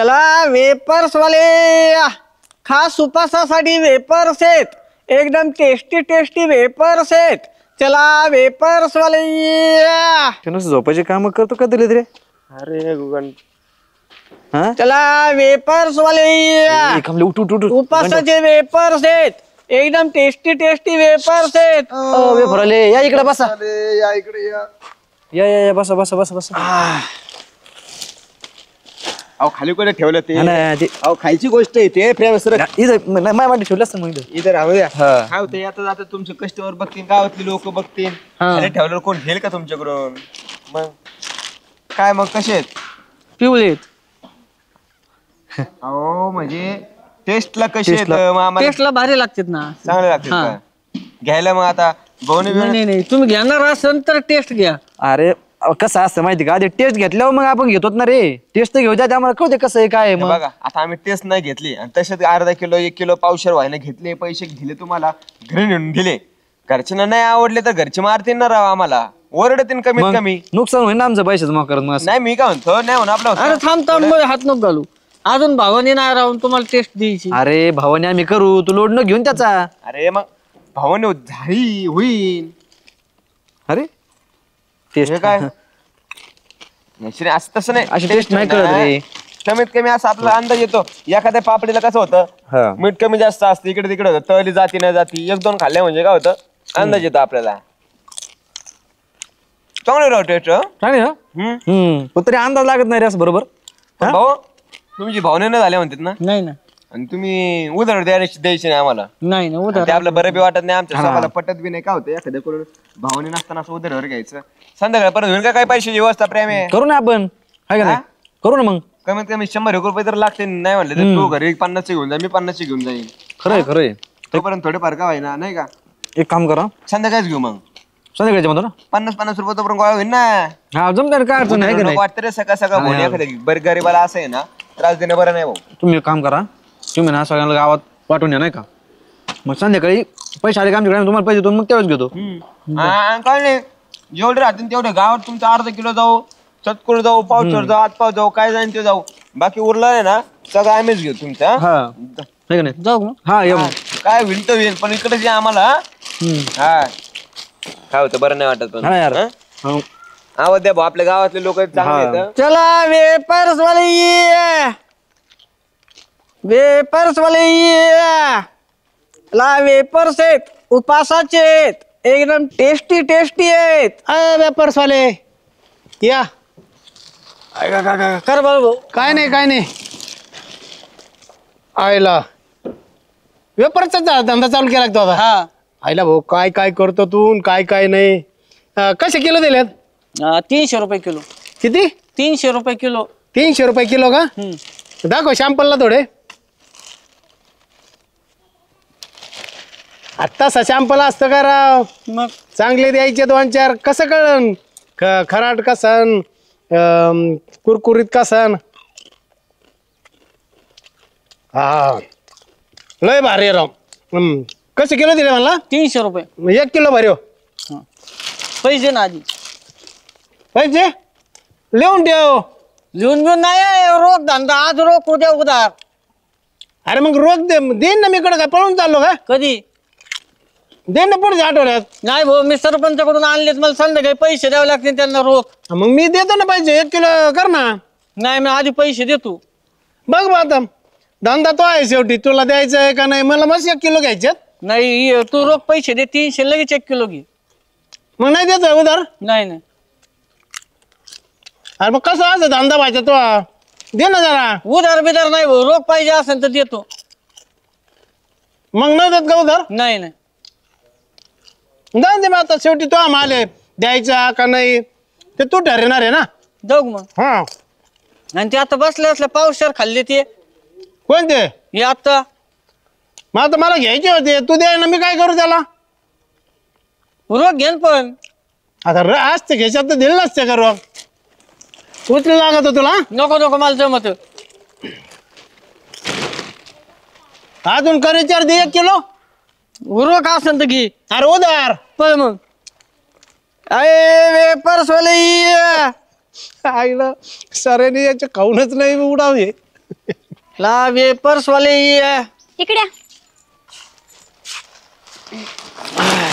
चला वेपर्स वाले, खास उपासासाठी वेपर्स आहेत, एकदम टेस्टी टेस्टी वेपर्स आहेत. चला वेपर्स वाले. झोपायचे काम करतो का दिले रे? अरे गुगन चला वेपर्स वाले, उपासाचे वेपर्स आहेत, एकदम टेस्टी टेस्टी वेपर्स आहेत. वेफर आले, या इकडे बसा. या इकडे या. या बसा बसा बसा बसा. अहो खाली कुठे ठेवलं ते? ते अहो खायची गोष्ट आहे ते प्रेम सर. इथं माझ्या मागे ठेवलं असतं मग इथं राहू द्या. काय होतं आता जाता तुमचे कस्टमर बघतील, गावातली लोक बघतील, खाली ठेवल्यावर कोण घेईल का तुमच्याकडून? मग काय मग कसे आहेत? पिवळेत. अहो म्हणजे टेस्टला कसे आहेत? टेस्टला भारी लागतात ना, चांगले लागतात का? घ्यायला मग आता भाऊने नाही तुम्ही घेणार असेल तर टेस्ट घ्या. अरे कसं असतं माहिती का, आधी टेस्ट घेतल्यावर मग आपण घेतो ना रे. टेस्ट तर घेऊ द्या, आम्हाला कळते कसं आहे काय. मग बघा आता आम्ही टेस्ट नाही घेतली आणि तसेच अर्धा किलो 1 किलो पावशेर व्हायला घेतले, पैसे दिले तुम्हाला, घरी नेऊन दिले. घरच्यांना नाही आवडले तर घरचे मारतील ना राव, आम्हाला ओरडतील कमीत कमी. नुकसान होईल ना आमचं पैशाचं मग करत. मग नाही मी काय म्हणतो, नाही म्हणून आपलं अरे थांब मध्ये हात नको घालू, अजून भावाने नाही राहून तुम्हाला टेस्ट द्यायची. अरे भावाने आम्ही करू, तू लोड न घेऊन त्याचा. अरे मग भावाने झाली होईल. अरे टेस्ट काय असं तसं नाही, अशी टेस्ट नाही कळत रे. कमीत कमी असं आपला अंदाज येतो. एखाद्या पापडीला कसं होतं, मीठ कमी जास्त असतं, इकडे तिकडे होतं, तळली जाती नाही जाती, 1-2 खाल्ल्या म्हणजे काय होतं, अंदाज येतो आपल्याला. चांगलं राव टेस्ट. पण तरी अंदाज लागत नाही रे असं बरोबर. भाऊ तुमची भावने न झाल्या म्हणतात ना? नाही ना. आणि तुम्ही उधार द्यायची नाही आम्हाला? नाही ना, उधार ते आपलं बरं बी वाटत नाही, आमच्या स्वतःला पटत बी नाही. काय होतं एखाद्या करून भावने नसताना असं उधार घ्यायचं, संध्याकाळपर्यंत होईल का काय पैशाची व्यवस्था? प्रेम आहे, करू ना आपण, आहे का नाही? करू ना मग. कमीत कमी 100 रुपये तर लागते. नाही म्हणले तर तू घरी 50 घेऊन जा, मी 50 घेऊन जाईन. खरंय खरंय. तोपर्यंत थोडेफार का व्हायना, नाही का? एक काम करा, संध्याकाळीच घेऊ मग. संध्याकाळच्या म्हणतो ना 50 रुपये तोपर्यंत गोळा होईल ना. हा जमतं, काय अडचण आहे का नाही. वाटतं रे सकाळ सकाळ भाऊ एखाद्या गरीबाला असं आहे ना, त्रास देणं बरं नाही भाऊ. तुम्ही एक काम करा, तुम्ही ना सगळ्यांना गावात वाटून या, नाही का? मग संध्याकाळी पैसे आले का आमच्याकडे, तुम्हाला पैसे देतो, मग तेव्हाच घेतो. काय नाही, जेवढे राहतील तेवढे गावात तुमचं अर्धा किलो जाऊ, चतकुर जाऊ, पावशेर जाऊ, आतपाव जाऊ, काय जाईन ते जाऊ. बाकी उरलं आहे ना सगळं आम्हीच घेऊ तुमचा. नाही का? जाऊ मग. हा ये मग. काय होईल तर होईल, पण इकडे जे आम्हाला हा काय होतं बरं नाही वाटत. पण यार आवाज द्या भाऊ, आपल्या गावातले लोक चांगले आहेत. चला वेपर्स वाले ये, वेपर्स वाले ये. चला वेपर्स आहेत, उपासाचे आहेत, एकदम टेस्टी टेस्टी आहेत. वेपर्स वाले या. कर भाऊ. काय नाही आयला वेपर्सचा धंदा चालू केला तो आता. हा आयला भाऊ काय काय करतो तू, काय नाही. कसे किलो दिलेत? 300 रुपये किलो. किती? 300 रुपये किलो. 300 रुपये किलो का? दाखव शॅम्पलला थोडे. आत्ता शॅम्पल असतं का राव? मग चांगले द्यायचे 2-4. कसं कळन खराट कसन कुरकुरीत कसन? हा लय भारी राव. कसे किलो दिले मला? 300 रुपये. 1 किलो भर. पैसे ना आधी. पैसे लिहून ठेव. लिहून घेऊन नाही, रोख धंदा, आज रोख उद्या उधार. अरे मग रोख देईन ना, मी कडे काय पळून चाललो का? कधी देईन ना पुढच्या आठवड्यात. नाही भाऊ, मी सरपंचाकडून आणलेत, मला संध्याकाळी पैसे द्यावे लागतील त्यांना रोख. मग मी देतो ना पैसे. 1 किलो कर ना. नाही मी आधी पैसे देतो. बघ बा आता धंदा तो आहे शेवटी, तुला द्यायचं आहे का नाही? मला मस्त 1 किलो घ्यायचे. नाही तू रोख पैसे दे 300, लगेच 1 किलो घे. मग नाही देतो उधार? नाही. अरे मग कसं असं धंदा व्हायचा तो? दे ना जरा. उधार बिधार नाही भाऊ, रोख पाहिजे असेल तर देतो. मग नाही देत का उधार? नाही. जाऊन दे मग आता, शेवटी तो आले द्यायचा का नाही ते तू ठरवणार आहे ना. जाऊ मग. हा आणि ते आता बसल्या बसल्या पावशेर खाल्ले ते. कोणते? हे आता मग आता मला घ्यायचे होते, तू द्याय ना, मी काय करू त्याला? रोख घेन पण आता असते घ्यायच्यात तर दिलं नसते का रोग? उचल लागत हो तुला? नको मला जमत. अजून करीचार दे 1 किलो. रोख असेल तर घे. अरे उधार पण मग अरे वेपर्स वाले आईला सरेने याच्या खाऊनच नाही उडावे. ला वेपर्स वाले इकडे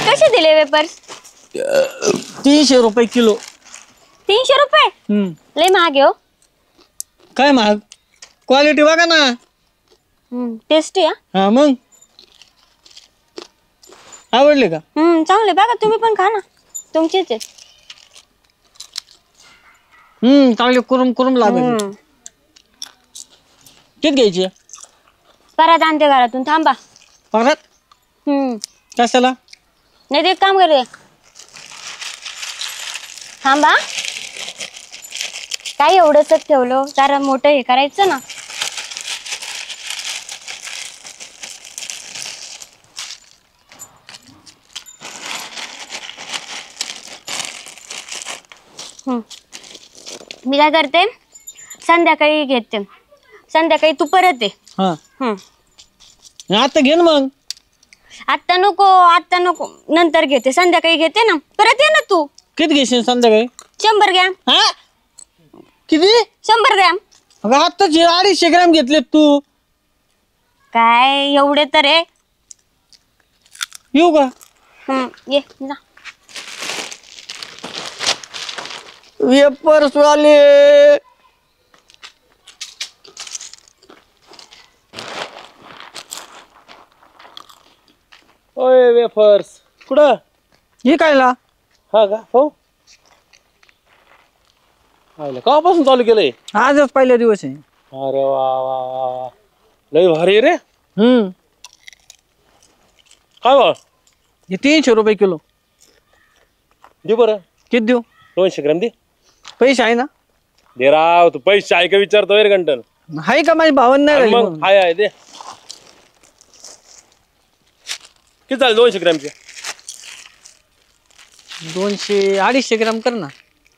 कसे दिले वेपर्स? 300 रुपये किलो. 300 रुपये? लय महाग आहे हो. काय महाग? क्वालिटी बघा ना. टेस्टी आहे. हा मग आवडले का? चांगले बघा, तुम्ही पण खा ना, तुमचेच आहेत. चांगले कुरुम कुरुम लागेल. किती घ्यायची? परत आणते घरातून, थांबा. परत कशाला? नाही ते एक काम करते, थांबा. काय एवढंच ठेवलं, जरा मोठं हे करायचं ना. मी काय करते, संध्याकाळी घेते. संध्याकाळी तू परत ये. आता घे ना मग. आता नको, नंतर घेते. संध्याकाळी घेते ना, परत ये ना तू. किती घेशील संध्याकाळी? 100 ग्रॅम. हा किती? 100 ग्रॅम. अगं आता 250 ग्रॅम घेतले तू. काय एवढे तर आहे. येऊ का? ये जा. वेपर्स वाले. ओय वेफर्स कुठं? हे कायला? हा का? हो केव्हापासून चालू केलंय? आजच पहिला दिवस आहे. अरे वा वा वा वा, लय भारी रे. काय बा? हे 300 रुपये किलो. दे बरं. किती देऊ? 200 ग्रॅम दे. पैसे आहे ना? दे राव, तू पैसे आहे का विचारतोय रे घंटन? आहे का? माझी भावन नाही राहिली मग म्हणून. हाय दे. किती झाले 200 ग्रॅमचे? 200-250 ग्राम कर ना.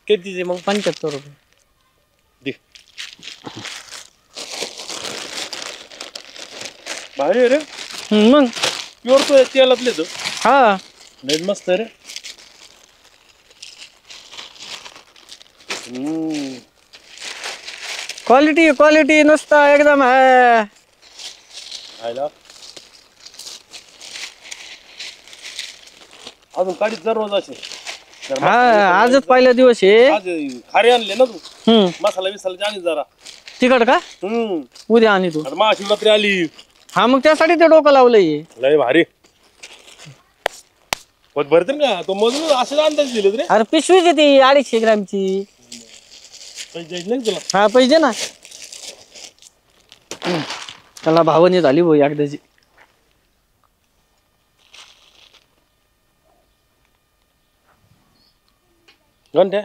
कितीचे मग? 75 रुपये. दे. भारी रे. मग प्युअर तो तेलातले तो. हा लय मस्त रे. क्वालिटी नुसता एकदम आहे. अजून काढीत दररोज असे. हा आजच पहिला दिवस आहे. आज खारे आणले ना तू? मसाला बिसाला जाणी जरा तिकड का? उद्या आणि तू. महाशिवरात्री आली. हा मग त्यासाठी ते डोकं लावलंय. लय भारी. पोट भरते ना तो मजूर असे अंदाज दिले रे. अरे पिशवीच आहे ती 250 ग्रामची. पैसे द्यायचे नाही तुला? हा पैसे ना. त्याला भावनी झाली भाऊ एकदाची. घंट्या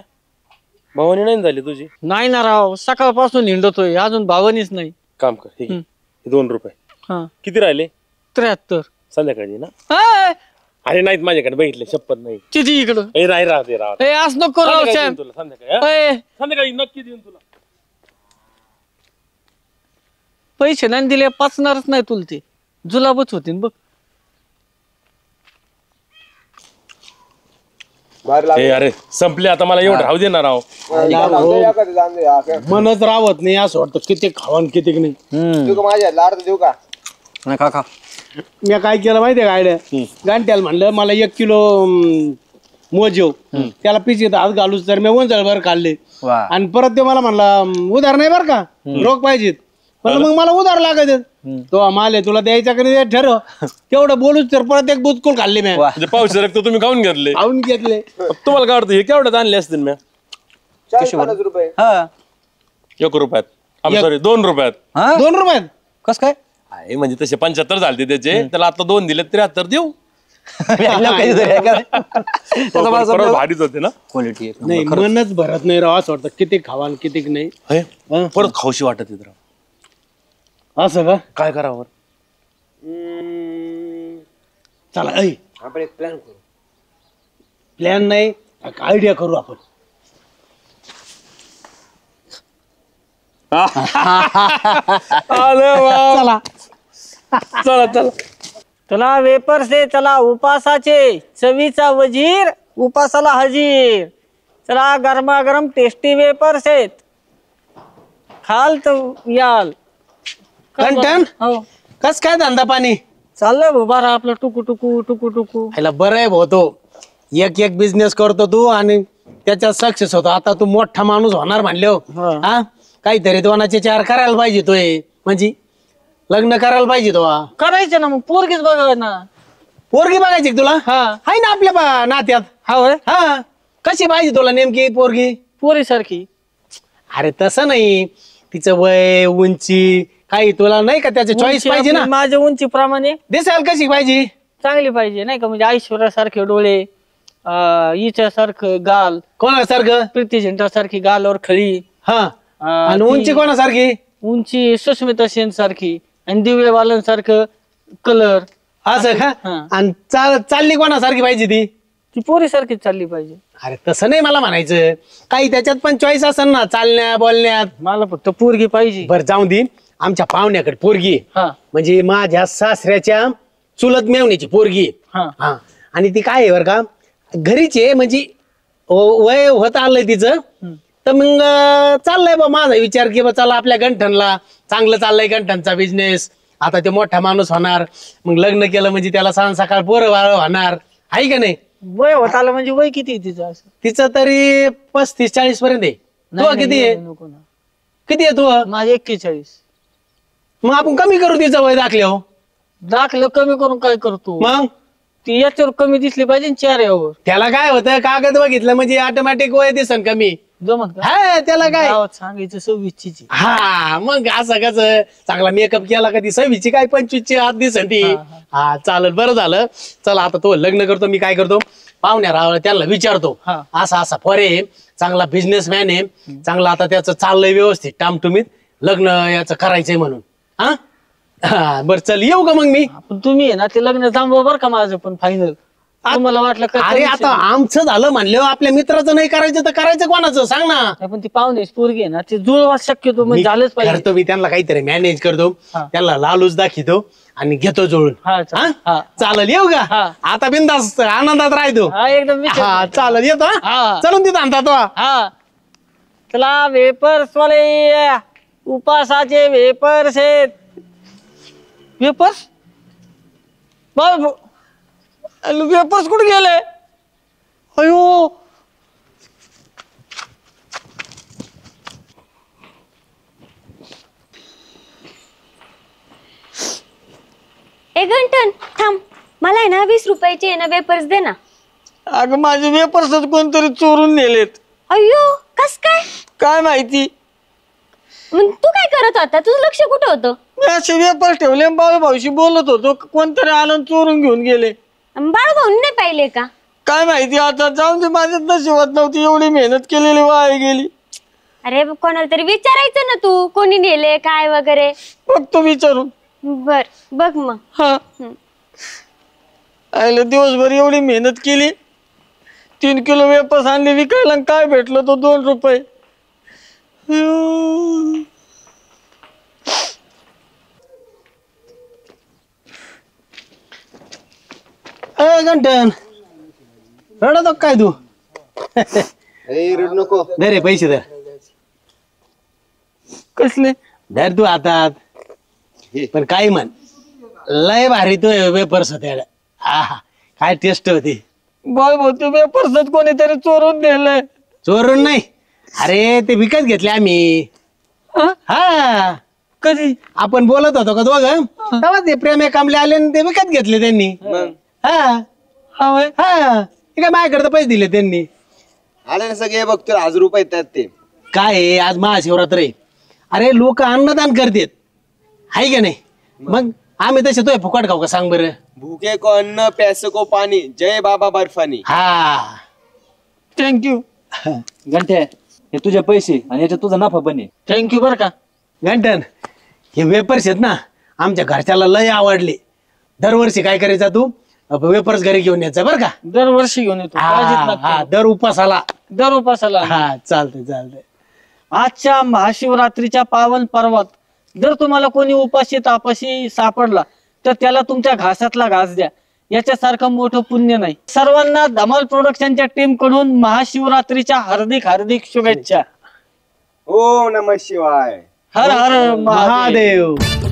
भावनी नाही झाली तुझी? नाही ना राव, सकाळपासून हिंडतोय, अजून भावनीच नाही. काम कर, ठीक आहे. 2 रुपये. हा किती राहिले? 73. संध्याकाळी ना? हाय, अरे नाहीत माझ्याकडे, बघितले शपथ नाही. किती इकडं? ए राही राहते राहत. ए आज नको राव संध्याकाळी सॅम. देईन तुला संध्याकाळी. हा? ए, संध्याकाळी नक्की देईन तुला. पैसे नाही दिले पचणारच नाही तुला ते. जुलाबच होतीन बघ. ए अरे संपले आता, मला एवढं राहू देणार राव. मनच राहत नाही असं वाटतं. किती खावन किती नाही. माझ्या लाड देऊ का? नाही खा. मी काय केलं माहितीये का आयडिया? गांठ्याला म्हणलं मला 1 किलो मोजेव, त्याला पिशीत हात घालूच तर मी वंजळभर खाल्ले. आणि परत ते मला म्हणला उधार नाही बर का, रोख पाहिजेत. पण मग मला उधार लागत आहेत. तो माल आहे तुला द्यायचा का नाही ठरव. तेवढं बोलूच तर परत एक बुचकुल खाल्ली मी. पावशे रक्त तुम्ही खाऊन घेतले. खाऊन घेतले. तुम्हाला काय वाटतं हे केवढ्यात आणले असतील मी? 40-50 रुपये. हा 1 रुपयात, सॉरी 2 रुपयात. 2 रुपयात कस काय? आहे म्हणजे तसे 75 झाले त्याचे, त्याला आता 2 दिले 73 देऊ. परत भारीच होते ना क्वालिटी. नाही, मनच भरत नाही राव. असं वाटतं किती खावान किती नाही. परत खाऊशी वाटत येत राव. असं का? काय करावं? चला आपण एक प्लॅन करू. प्लॅन नाही, आयडिया करू आपण. चला चला चला. चला वेपर्सचे, चला उपासाचे, चवीचा वजीर, उपासाला हजीर. चला गरमागरम टेस्टी वेपर्स आहेत, खाल तर याल. कंटन हो कस काय धंदा पाणी चाललंय भाऊ बारा आपलं टुकू टुकू टुकू टुकू. ह्याला बरं आहे भाऊ तो एक एक बिझनेस करतो तू आणि त्याच्यात सक्सेस होतो. आता तू मोठा माणूस होणार म्हणले हा काहीतरी दोनाचे चार करायला पाहिजे तो म्हणजे लग्न करायला पाहिजे तो. करायचं ना मग पोरगीच बघा ना. पोरगी बघायची का तुला हा हाय ना आपल्या नात्यात. हा होय हा कशी पाहिजे तुला नेमकी पोरगी. पोरी सारखी. अरे तसं नाही तिचं वय उंची काही तुला नाही का त्याचे चॉईस पाहिजे ना. माझ्या उंची प्रमाणे दिसायला कशी पाहिजे चांगली पाहिजे नाही का म्हणजे ऐश्वर्यासारखे डोळे हिच्यासारखं गाल कोणासारखं प्रीती झिंटा सारखी गालावर खळी. हा आणि उंची कोणासारखी उंची सुस्मिता सेन सारखी आणि दिव्य बालन सारखं कलर. असं का आणि चालली कोणासारखी पाहिजे ती. ती पोरी सारखीच चालली पाहिजे. अरे तसं नाही मला म्हणायचं काही त्याच्यात पण चॉईस असेल ना चालण्यात बोलण्यात. मला फक्त पोरगी पाहिजे. बर जाऊन दे आमच्या पाहुण्याकडे पोरगी हा म्हणजे माझ्या सासऱ्याच्या चुलत मेवणीची पोरगी. हा हा आणि ती काय आहे बर का घरीचे म्हणजे वय होत आलंय तिचं तर मग चाललंय बा माझा विचार की बा चला आपल्या गंठनला चांगलं चाललंय गंठनचा बिझनेस. आता ते मोठा माणूस होणार मग लग्न केलं म्हणजे त्याला सांग सकाळ पोरं वाळ होणार आहे का नाही. वय होत आलं म्हणजे वय किती आहे तिचं असं. तिचं तरी 35-40 पर्यंत आहे. तू किती आहे नको ना. किती आहे तू. माझे 41. मग आपण कमी करू तिचं वय दाखल्यावर. दाखलं कमी करून काय करतो मग ती याच्यावर कमी दिसली पाहिजे चेहऱ्यावर. त्याला काय होतं कागद बघितलं म्हणजे ऑटोमॅटिक वय दिसन कमी. जमत का हा त्याला काय गावात सांगायचं 26ची. हा मग असं कसं चांगला मेकअप केला कधी 26ची काय 25ची आत दिसन ती. हा चालेल बरं झालं. चला आता तो लग्न करतो मी काय करतो पाहुण्या राव त्यांना विचारतो असा असा पोरे चांगला बिझनेसमॅन आहे चांगला आता त्याचं चाललंय व्यवस्थित टामटुमीत लग्न याचं करायचंय म्हणून. हा बर चल येऊ का मग मी. पण तुम्ही आहे ना ते लग्न थांबवा बरं का माझं पण फायनल. तुम्हाला वाटलं का अरे आता आमचं झालं म्हणलं आपल्या मित्राचं नाही करायचं तर करायचं कोणाचं सांग ना. पण ती पाहुणे पोरगी आहे ना ते जुळवा शक्यतो म्हणजे झालंच पाहिजे. करतो मी त्यांना काहीतरी मॅनेज करतो त्यांना लालूच दाखवतो आणि घेतो जुळून. चालेल येऊ का आता बिंदास आनंदात राहतो. एकदम हा चालेल येतो चलून तिथं आणता तो. हा चला वेपर्स वाले उपासाचे वेपर्स आहेत. वेपर्स वेपर्स कुठे गेले. अयो एक घंटन थांब मला आहे ना 20 रुपयाचे आहे ना वेपर्स दे ना. अगं माझे वेपर्सच कोणतरी चोरून नेलेत. अयो कस काय काय माहिती. मग तू काय करत होता तुझं लक्ष कुठं होतं. मी असे वेपर्स ठेवले बाळू भाऊशी बोलत होतो कोणतरी आलं चोरून घेऊन गेले. बाळू भाऊन नाही पाहिले का. काय माहिती आता जाऊन ते माझ्यात नशिबात नव्हती एवढी मेहनत केलेली वाया गेली. अरे कोणाला तरी विचारायचं ना तू कोणी नेले काय वगैरे. बघतो विचारून. बर बघ मग. हा आयला दिवसभर एवढी मेहनत केली 3 किलो वेपर्स आणले विकायला काय भेटलं तो 2 रुपये. घंटन रडतो काय तू. नको धर रे पैसे धर. कसले धर तू हातात. पण काय म्हण लय भारी तो वेपर्स होते. हा काय टेस्ट होती. बाळू भाऊ ते वेपर्सच कोणीतरी चोरून नेलंय. चोरून नाही अरे ते विकत घेतले आम्ही. हा कधी आपण बोलत होतो का दोघं तेव्हा ते प्रेम कामले आले आणि ते विकत घेतले त्यांनी. हा हा ते काय माझ्याकडे पैसे दिले त्यांनी. आले ना सगळे बघतो 1000 रुपये येतात ते. काय आहे आज महाशिवरात्र आहे. अरे लोक अन्नदान करतात हाय का नाही. मग आम्ही तसे तो फुकट खाऊ का सांग बरं. भूखे को अन्न प्यासे को पाणी जय बाबा बर्फानी. हा थँक्यू. घंटे हे तुझे पैसे आणि याच्यात तुझा नफा बने. थँक्यू बरं का. घंटन हे वेपर्स आहेत ना आमच्या घरच्याला लय आवडले. दरवर्षी काय करायचा तू वेपर्स घरी घेऊन यायचा बरं का. दरवर्षी घेऊन येतो. दर उपासाला. दर उपासाला. हा चालतंय चालतंय. आजच्या महाशिवरात्रीच्या पावन पर्वात जर तुम्हाला कोणी उपाशी तापाशी सापडला तर त्याला तुमच्या घासातला घास द्या. याच्यासारखं मोठं पुण्य नाही. सर्वांना धमाल प्रोडक्शनच्या टीम कडून महाशिवरात्रीच्या हार्दिक हार्दिक शुभेच्छा. ओम नमः शिवाय. हर हर महादेव. महादेव.